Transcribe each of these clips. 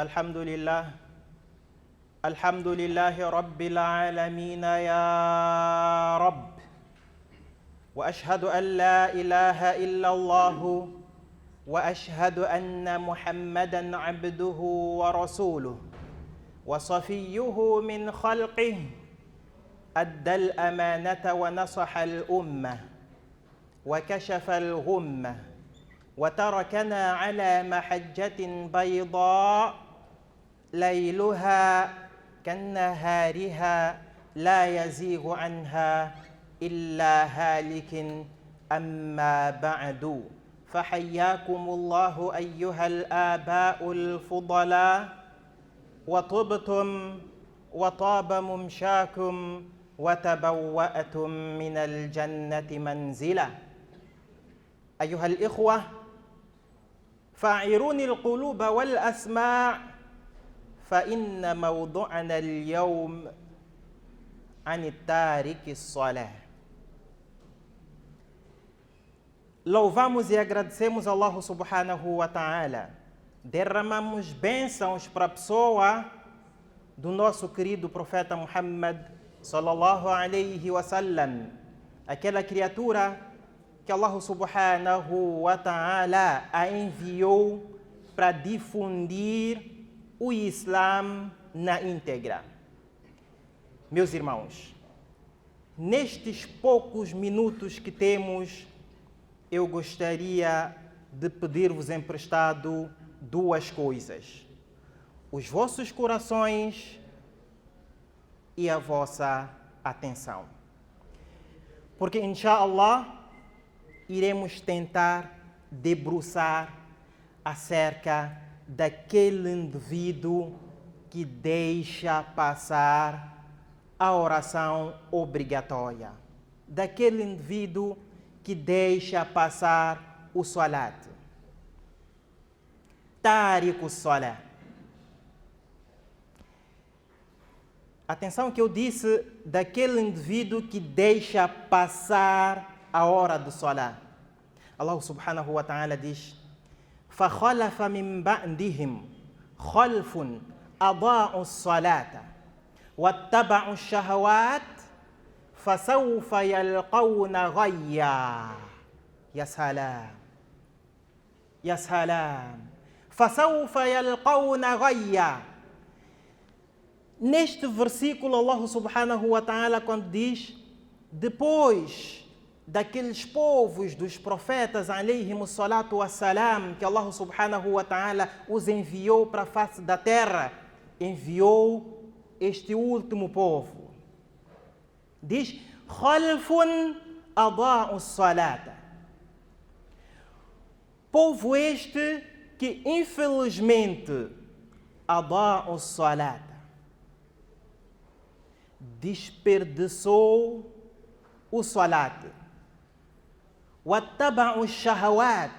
الحمد لله رب العالمين يا رب، وأشهد أن لا إله إلا الله، وأشهد أن محمدًا عبده ورسوله وصفيه من خلقه، أدى الأمانة ونصح الأمة وكشف الغمة، وتركنا على محجة بيضاء ليلها كنهارها لا يزيغ عنها إلا هالك. أما بعد، فحياكم الله أيها الآباء الفضلاء، وطبتم وطاب ممشاكم وتبوأتم من الجنة منزلا. أيها الإخوة، فاعروني القلوب والأسماع، فإن موضوعنا اليوم عن التارك الصلاة. Louvamos e agradecemos a Allah subhanahu wa ta'ala. Derramamos bênçãos para a pessoa do nosso querido profeta Muhammad sallallahu alayhi wa sallam, aquela criatura que Allah subhanahu wa ta'ala a enviou para difundir o Islã na íntegra. Meus irmãos, nestes poucos minutos que temos, eu gostaria de pedir-vos emprestado duas coisas: os vossos corações e a vossa atenção. Porque, inshallah, iremos tentar debruçar acerca daquele indivíduo que deixa passar a oração obrigatória, daquele indivíduo que deixa passar o salat. Tariku salat. Atenção que eu disse daquele indivíduo que deixa passar a hora do salat. Allah subhanahu wa ta'ala diz: فَخَلَفَ مِنْ بَعْدِهِمْ خَلْفٌ أَضَاعُوا الصَّلَاةَ وَاتَّبَعُوا الشَّهَوَاتِ فَسَوْفَ يَلْقَوْنَ غَيًّا. يا سلام يا سلام. فَسَوْفَ يَلْقَوْنَ غَيًّا. Neste versículo, Allah subhanahu wa ta'ala, quando diz: depois daqueles povos dos profetas alayhimus salatu wassalam, que Allah subhanahu wa ta'ala os enviou para a face da terra, enviou este último povo. Diz: khalfun adaa'u salata. Povo este que infelizmente adaa'u salata, desperdiçou o salat, wattaba'u shahawat,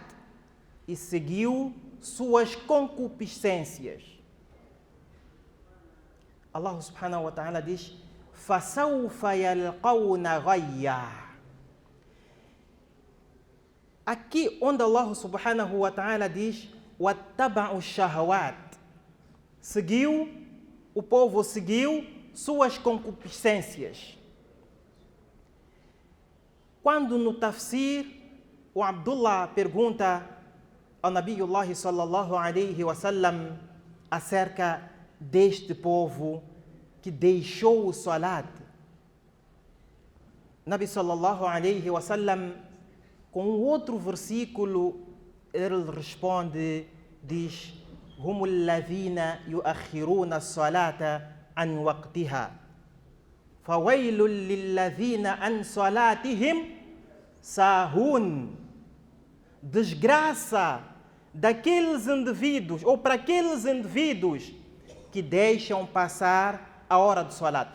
e seguiu suas concupiscências. Allah subhanahu wa ta'ala diz: fasawfa yalqawna ghayya. Aqui onde Allah subhanahu wa ta'ala diz wattaba'u shahawat, seguiu, o povo seguiu suas concupiscências. Quando no tafsir o Abdullah pergunta ao Nabiullah sallallahu alayhi wa sallam acerca deste povo que deixou o salat, Nabi sallallahu alayhi wa sallam, com outro versículo, ele responde, diz: humul ladhina yuakhiruna as-salata an waqtiha fawailul lilladhina an salatihim sahun. Desgraça daqueles indivíduos, ou para aqueles indivíduos que deixam passar a hora do salat.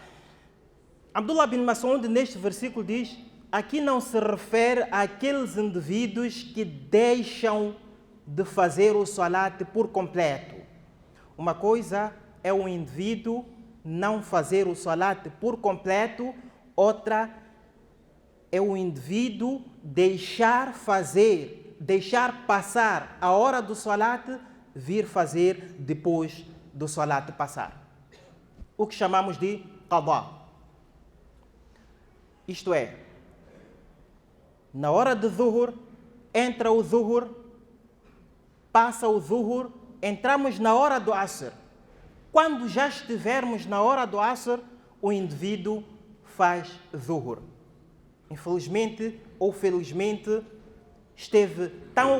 Abdullah bin Mas'ud neste versículo diz: aqui não se refere àqueles indivíduos que deixam de fazer o salat por completo. Uma coisa é o indivíduo não fazer o salat por completo, outra é o indivíduo deixar passar a hora do salat, vir fazer depois do salat passar. O que chamamos de qadá. Isto é, na hora de zuhur, entra o zuhur, passa o zuhur, entramos na hora do asr. Quando já estivermos na hora do asr, o indivíduo faz zuhur. Infelizmente ou felizmente, esteve tão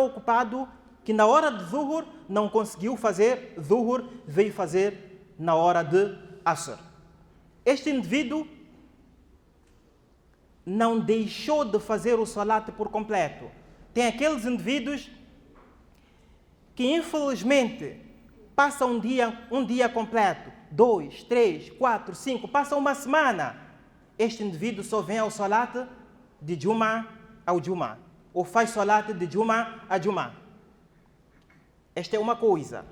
ocupado, que na hora de zuhur não conseguiu fazer zuhur, veio fazer na hora de asr. Este indivíduo não deixou de fazer o salat por completo. Tem aqueles indivíduos que infelizmente passam um dia completo, 2, 3, 4, 5, passa uma semana. Este indivíduo só vem ao salat de Juma ao Juma, ou faz salat de Juma a Juma. Esta é uma coisa.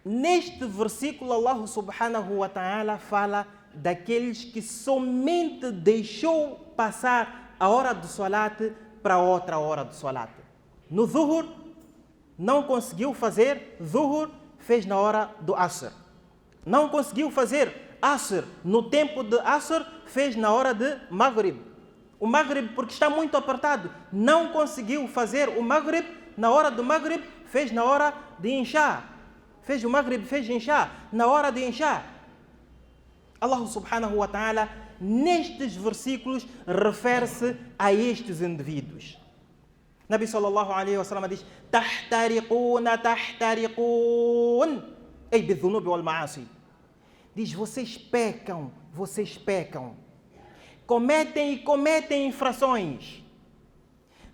Neste versículo, Allah subhanahu wa ta'ala fala daqueles que somente deixou passar a hora do salat para outra hora do salat. No zuhur, não conseguiu fazer zuhur, fez na hora do asr. Não conseguiu fazer asr no tempo de asr, fez na hora de maghrib. O maghrib, porque está muito apertado, não conseguiu fazer o maghrib na hora do maghrib, fez na hora de Isha. Fez o maghrib, fez Isha na hora de Isha. Allah subhanahu wa ta'ala, nestes versículos, refere-se a estes indivíduos. Nabi sallallahu alaihi wa sallam diz: Tahtariquna, tahtariqun, ei bidhunubi wal ma'asi. Diz: vocês pecam, cometem infrações.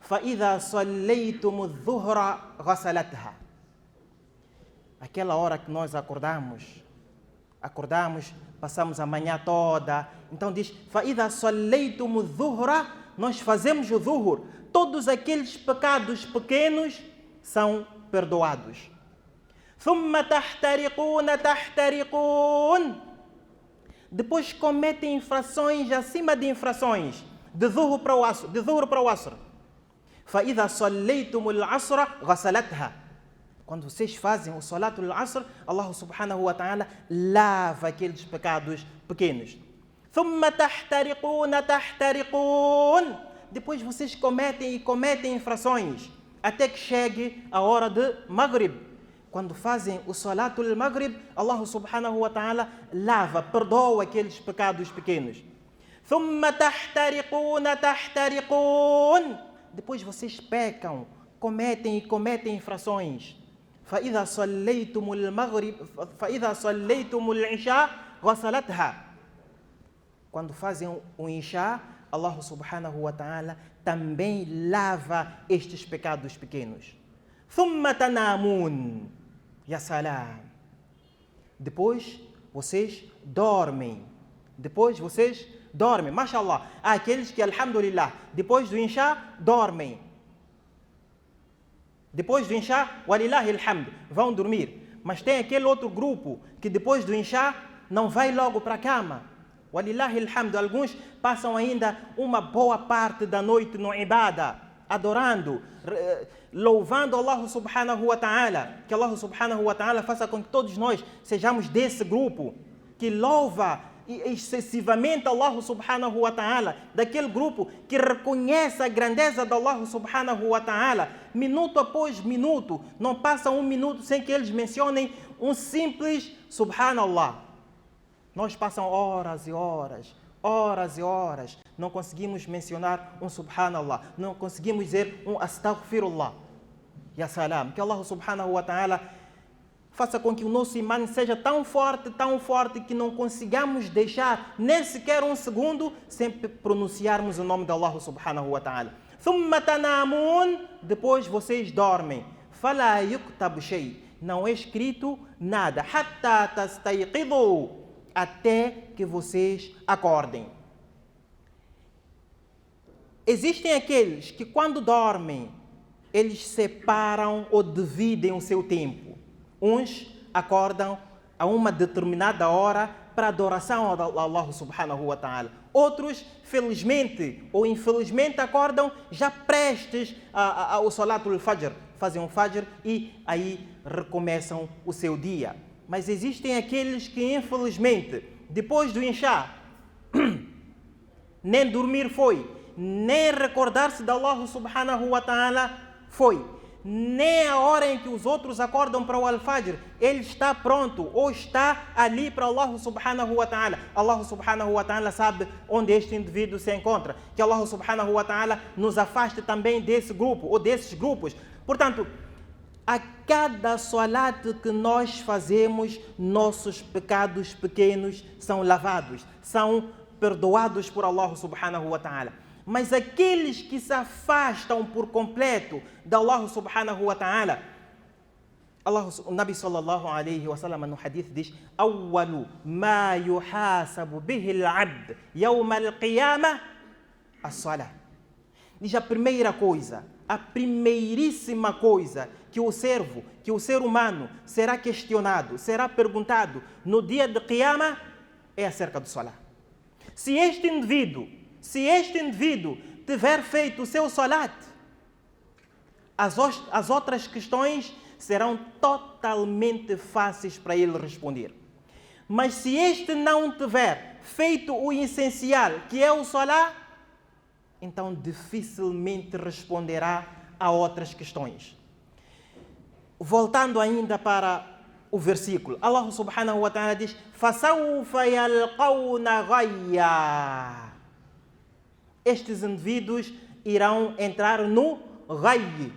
فَإِذَا صَلَّيْتُمُ الظُّهْرَ غَسَلَتْهَا. Aquela hora que nós acordamos, passamos a manhã toda. Então diz: فَإِذَا صَلَّيْتُمُ الظُّهْرَ, nós fazemos o zuhur. Todos aqueles pecados pequenos são perdoados. ثُمَّ تَحْتَرِقُونَ تَحْتَرِقُونَ. Depois cometem infrações acima de infrações, de zuhur para o asr. فَإِذَا صَلَّيْتُمُ الْعَصْرَ غَسَلَتْهَا. Quando vocês fazem o salatul asr, Allah subhanahu wa ta'ala lava aqueles pecados pequenos. ثُمَّ تَحْتَرِقُونَ تَحْتَرِقُونَ. Depois vocês cometem infrações, até que chegue a hora de maghrib. Quando fazem o salatul maghrib, Allah subhanahu wa ta'ala lava, perdoa aqueles pecados pequenos. ثُمَّ تَحْتَرِقُونَ تَحْتَرِقُونَ. Depois vocês pecam, cometem infrações. فَإِذَا صَلَّيْتُمُ الْعِشَاءَ غَسَلَتْهَا. Quando fazem o Isha, Allah subhanahu wa ta'ala também lava estes pecados pequenos. ثُمَّ تَنَامُونَ. Ya salam. Depois vocês dormem. Mashallah. Há aqueles que, alhamdulillah, depois do Isha, dormem. Depois do Isha, walillahi alhamd, vão dormir. Mas tem aquele outro grupo que depois do Isha não vai logo para a cama. Walillahi alhamd, alguns passam ainda uma boa parte da noite no ibadah, adorando, louvando Allah subhanahu wa ta'ala. Que Allah subhanahu wa ta'ala faça com que todos nós sejamos desse grupo que louva excessivamente Allah subhanahu wa ta'ala, daquele grupo que reconhece a grandeza de Allah subhanahu wa ta'ala, minuto após minuto, não passa um minuto sem que eles mencionem um simples subhanallah. Nós passamos horas e horas, não conseguimos mencionar um subhanallah, não conseguimos dizer um astaghfirullah. Ya salam, que Allah subhanahu wa ta'ala faça com que o nosso imã seja tão forte que não consigamos deixar nem sequer um segundo sem pronunciarmos o nome de Allah subhanahu wa ta'ala. ثُمَّ تَنَامُونَ. Depois vocês dormem. فَلَا يُكْتَبْ شَيْءٍ. Não é escrito nada. حَتَّى تَسْتَيْقِظُوا. Até que vocês acordem. Existem aqueles que quando dormem, eles separam ou dividem o seu tempo. Uns acordam a uma determinada hora para adoração a Allah subhanahu wa ta'ala. Outros, felizmente ou infelizmente, acordam já prestes ao salatul fajr. fazem um fajr e aí recomeçam o seu dia. Mas existem aqueles que, infelizmente, depois do Inchá, nem dormir foi, nem recordar-se de Allah subhanahu wa ta'ala foi, nem a hora em que os outros acordam para o Al-Fajr, ele está pronto ou está ali para Allah subhanahu wa ta'ala. Allah subhanahu wa ta'ala sabe onde este indivíduo se encontra. Que Allah subhanahu wa ta'ala nos afaste também desse grupo ou desses grupos. Portanto, a cada salat que nós fazemos, nossos pecados pequenos são lavados, são perdoados por Allah subhanahu wa ta'ala. Mas aqueles que se afastam por completo de Allah subhanahu wa ta'ala, o Nabi sallallahu alayhi wa sallam no hadith diz: "Awwalu ma yuhasabu bihi al-'abd yawm al-qiyamah as-salah." Diz a primeira coisa, a primeiríssima coisa que o servo, que o ser humano será questionado, será perguntado no dia de Qiyamah é acerca do salah. Se este indivíduo tiver feito o seu salat, as outras questões serão totalmente fáceis para ele responder. Mas se este não tiver feito o essencial, que é o salat, então dificilmente responderá a outras questões. Voltando ainda para o versículo, Allah subhanahu wa ta'ala diz: "Fasawfa yalqawna ghayya." Estes indivíduos irão entrar no ghayy.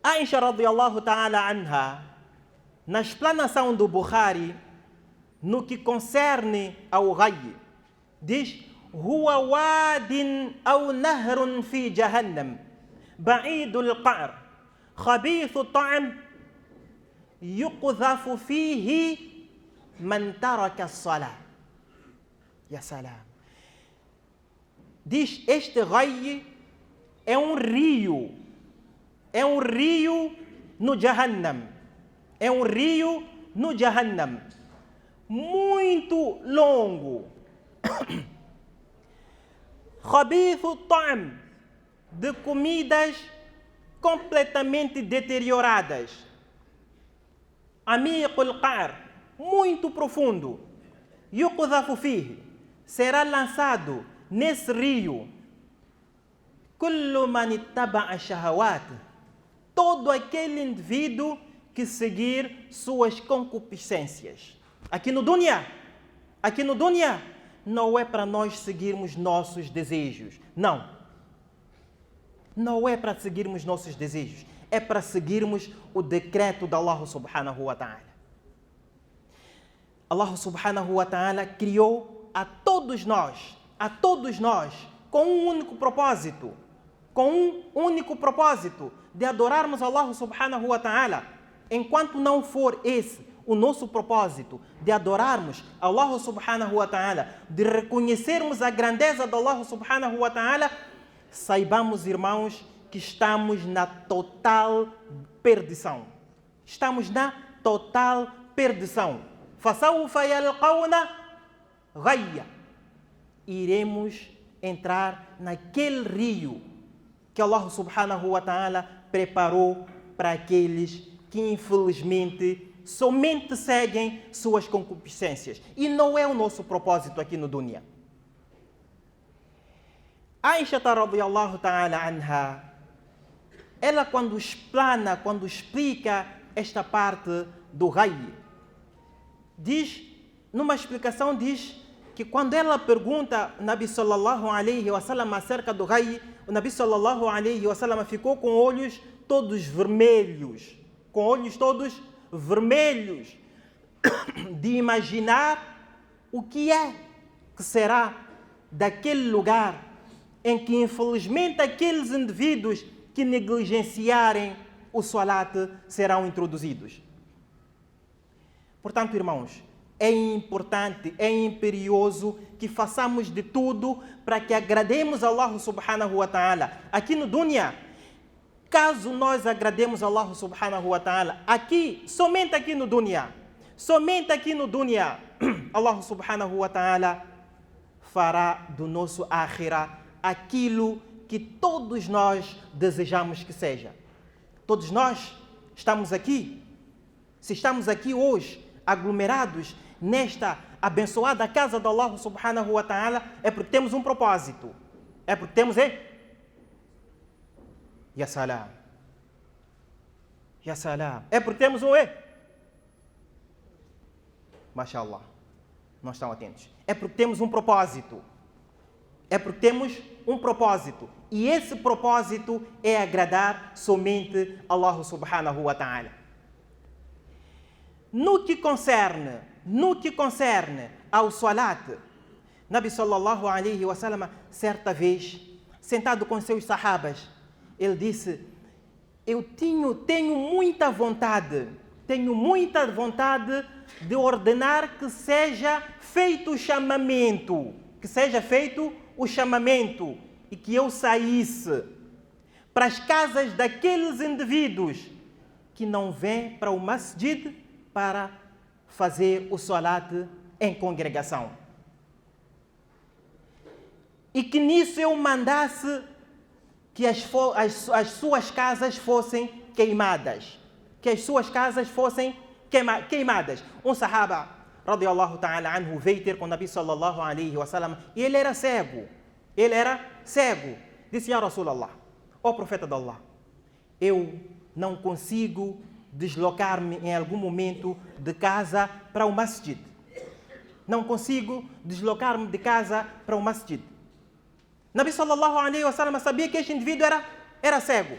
Aisha radiyallahu ta'ala anha, na explanação do Bukhari, no que concerne ao ghayy, diz: "Huwa wadin aw nahrun fi jahannam, ba'idul qa'r, khabithu ta'am, yuqdhafu fihi man taraka as-salah." Ya salam. Diz, este ghayy é um rio no Jahannam. É um rio no Jahannam, muito longo. Khabithu ta'am, de comidas completamente deterioradas. Amiqul qa'r, muito profundo. Yuqdhafu fihi, será lançado nesse rio kullu man ittaba'a shahawat, todo aquele indivíduo que seguir suas concupiscências. Aqui no dunya, não é para nós seguirmos nossos desejos. Não é para seguirmos nossos desejos. É para seguirmos o decreto de Allah subhanahu wa ta'ala. Allah subhanahu wa ta'ala criou a todos nós, com um único propósito, de adorarmos Allah subhanahu wa ta'ala. Enquanto não for esse o nosso propósito, de adorarmos Allah subhanahu wa ta'ala, de reconhecermos a grandeza de Allah subhanahu wa ta'ala, saibamos, irmãos, que estamos na total perdição. فَسَوْفَ يَلْقَوْنَ غَيَّ. Iremos entrar naquele rio que Allah subhanahu wa ta'ala preparou para aqueles que infelizmente somente seguem suas concupiscências. E não é o nosso propósito aqui no dunya. Aisha radiyallahu ta'ala anha, ela quando explica esta parte do ghayy, diz, numa explicação diz que quando ela pergunta ao Nabi sallallahu alayhi wa sallam acerca do ghayy, o Nabi sallallahu alayhi wa sallam ficou com olhos todos vermelhos, de imaginar o que será daquele lugar em que infelizmente aqueles indivíduos que negligenciarem o salat serão introduzidos. Portanto, irmãos, é importante, é imperioso que façamos de tudo para que agrademos a Allah subhanahu wa ta'ala. Aqui no dunya, caso nós agrademos a Allah subhanahu wa ta'ala, somente aqui no dunya, Allah subhanahu wa ta'ala fará do nosso akhirah aquilo que todos nós desejamos que seja. Todos nós estamos aqui. Se estamos aqui hoje, aglomerados nesta abençoada casa de Allah subhanahu wa ta'ala, é porque temos um propósito. É porque temos, Ya salam. Ya salam. É porque temos Mashallah. Não estão atentos. É porque temos um propósito. É porque temos um propósito. E esse propósito é agradar somente Allah subhanahu wa ta'ala. No que concerne ao salat, Nabi sallallahu alaihi wa sallam, certa vez, sentado com seus sahabas, ele disse: eu tenho muita vontade de ordenar que seja feito o chamamento, e que eu saísse para as casas daqueles indivíduos que não vêm para o masjid para fazer o salat em congregação. E que nisso eu mandasse que as suas casas fossem queimadas. Que as suas casas fossem queimadas. Um sahaba, radiyallahu ta'ala anhu, veio ter com o Nabi sallallahu alaihi wa sallam, e ele era cego. Disse: Ya Rasulallah, ó profeta de Allah, eu não consigo deslocar-me em algum momento de casa para o masjid. Não consigo deslocar-me de casa para o masjid. Nabi sallallahu alaihi wa sallam sabia que este indivíduo era cego.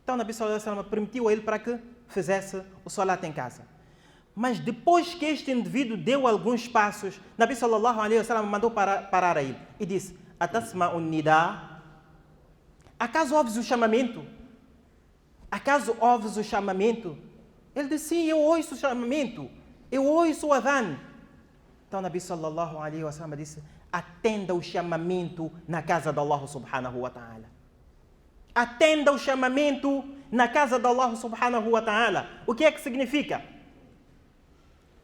Então Nabi sallallahu alaihi wa sallam permitiu a ele para que fizesse o salat em casa. Mas depois que este indivíduo deu alguns passos, Nabi sallallahu alaihi wa sallam mandou parar a ele e disse: Atasma'un nida? Acaso ouves o chamamento? Ele disse: sim, eu ouço o chamamento. Eu ouço o adhan. Então Nabi sallallahu alaihi wa sallam disse: atenda o chamamento na casa de Allah subhanahu wa ta'ala. Atenda o chamamento na casa de Allah subhanahu wa ta'ala. O que é que significa?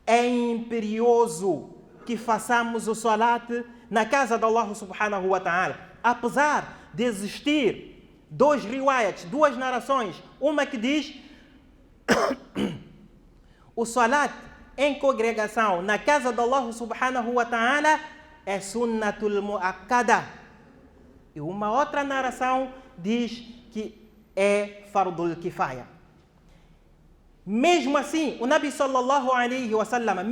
É imperioso que façamos o salat na casa de Allah subhanahu wa ta'ala. Apesar de existir dois riwayats, duas narrações, uma que diz o salat em congregação na casa de Allah subhanahu wa ta'ala é sunnatul mu'akkada. E uma outra narração diz que é fardul kifaya. Mesmo assim, o Nabi sallallahu alaihi wa sallam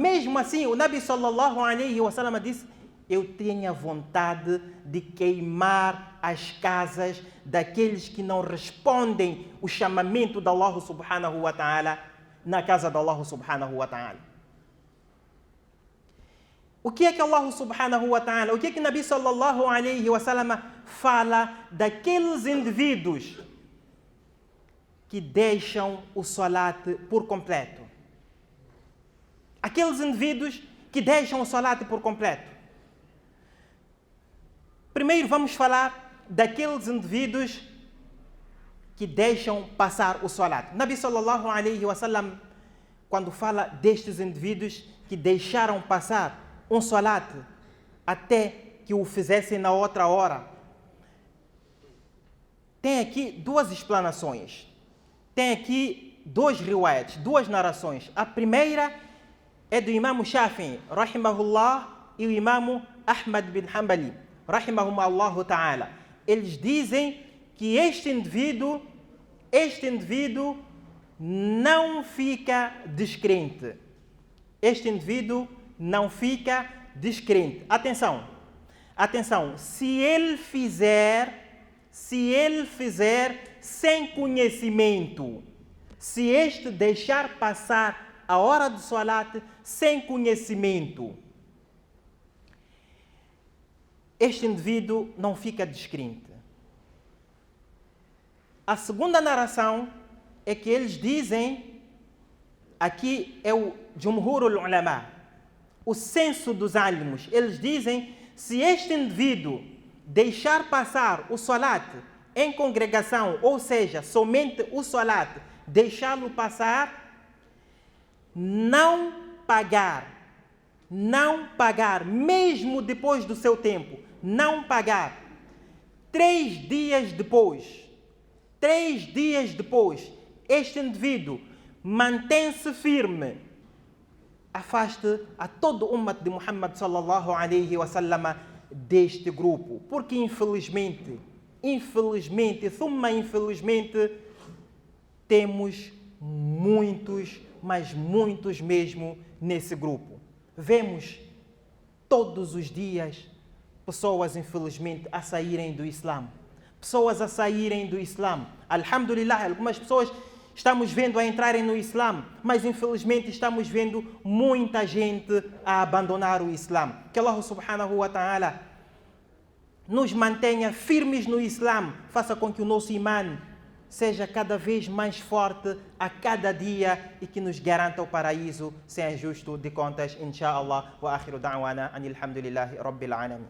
disse: eu tenho a vontade de queimar as casas daqueles que não respondem o chamamento de Allah subhanahu wa ta'ala na casa de Allah subhanahu wa ta'ala. O que é que Allah subhanahu wa ta'ala, o que é que Nabi sallallahu alaihi wa sallam fala daqueles indivíduos que deixam o salat por completo? Aqueles indivíduos que deixam o salat por completo. Primeiro vamos falar daqueles indivíduos que deixam passar o salat. Nabi sallallahu alaihi wa sallam, quando fala destes indivíduos que deixaram passar um salat até que o fizessem na outra hora, tem aqui duas explanações. Tem aqui dois riwayats, duas narrações. A primeira é do Imam Shafi'i, rahimahullah, e o Imam Ahmad bin Hanbali, rahimahumullah ta'ala. Eles dizem que este indivíduo não fica descrente. Este indivíduo não fica descrente. Atenção, se ele fizer sem conhecimento, se este deixar passar a hora do salat sem conhecimento, este indivíduo não fica descrente. A segunda narração é que eles dizem, aqui é o Jumhurul Ulama, o censo dos álamos, eles dizem: se este indivíduo deixar passar o salat em congregação, ou seja, somente o salat, deixá-lo passar, não pagar, mesmo depois do seu tempo, não pagar 3 dias depois, este indivíduo mantém-se firme, afaste a todo o ummat de Muhammad sallallahu alaihi wasallam deste grupo, porque infelizmente, temos muitos, mas muitos mesmo nesse grupo. Vemos todos os dias pessoas, infelizmente, a saírem do Islã. Alhamdulillah, algumas pessoas estamos vendo a entrarem no Islã, mas infelizmente estamos vendo muita gente a abandonar o Islã. Que Allah subhanahu wa ta'ala nos mantenha firmes no Islã, faça com que o nosso imã seja cada vez mais forte a cada dia e que nos garanta o paraíso sem ajuste de contas, inshallah. Wa akhiru da'wana anil hamdulillahi rabbil alamin.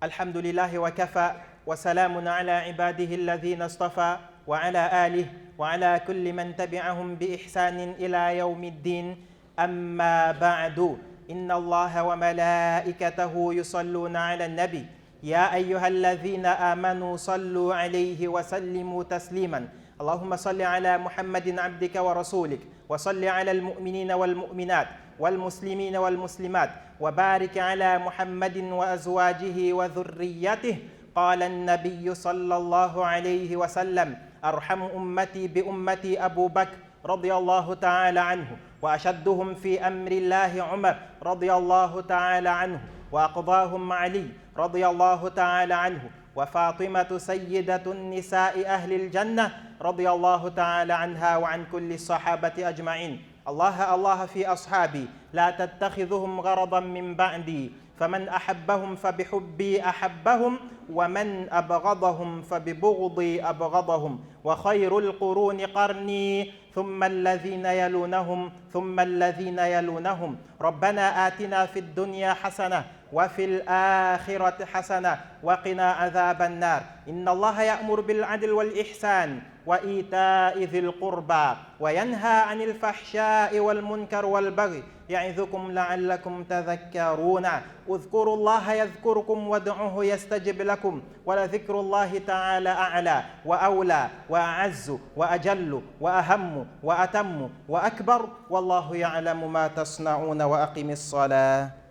الحمد لله وكفى وسلام على عباده الذين اصطفى وعلى آله وعلى كل من تبعهم بإحسان إلى يوم الدين. أما بعد، إن الله وملائكته يصلون على النبي يا أيها الذين آمنوا صلوا عليه وسلموا تسليما. اللهم صل على محمد عبدك ورسولك، وصل على المؤمنين والمؤمنات والمسلمين والمسلمات، وبارك على محمد وأزواجه وذريته. قال النبي صلى الله عليه وسلم: أرحم أمتي بأمتي أبو بكر رضي الله تعالى عنه، وأشدهم في أمر الله عمر رضي الله تعالى عنه، وأقضاهم علي رضي الله تعالى عنه، وفاطمة سيدة النساء أهل الجنة رضي الله تعالى عنها وعن كل الصحابة أجمعين. الله في أصحابي لا تتخذهم غرضا من بعدي، فمن أحبهم فبحبي أحبهم، ومن أبغضهم فببغضي أبغضهم، وخير القرون قرني ثم الذين يلونهم ثم الذين يلونهم. ربنا آتنا في الدنيا حسنة وفي الآخرة حسنة وقنا عذاب النار. إن الله يأمر بالعدل والإحسان وإيتاء ذي القربى وينهى عن الفحشاء والمنكر والبغي يعظكم لعلكم تذكرون. اذكروا الله يذكركم وادعوه يستجب لكم، ولذكر الله تعالى أعلى وأولى وأعز وأجل وأهم وأتم وأكبر، والله يعلم ما تصنعون. وأقم الصلاة.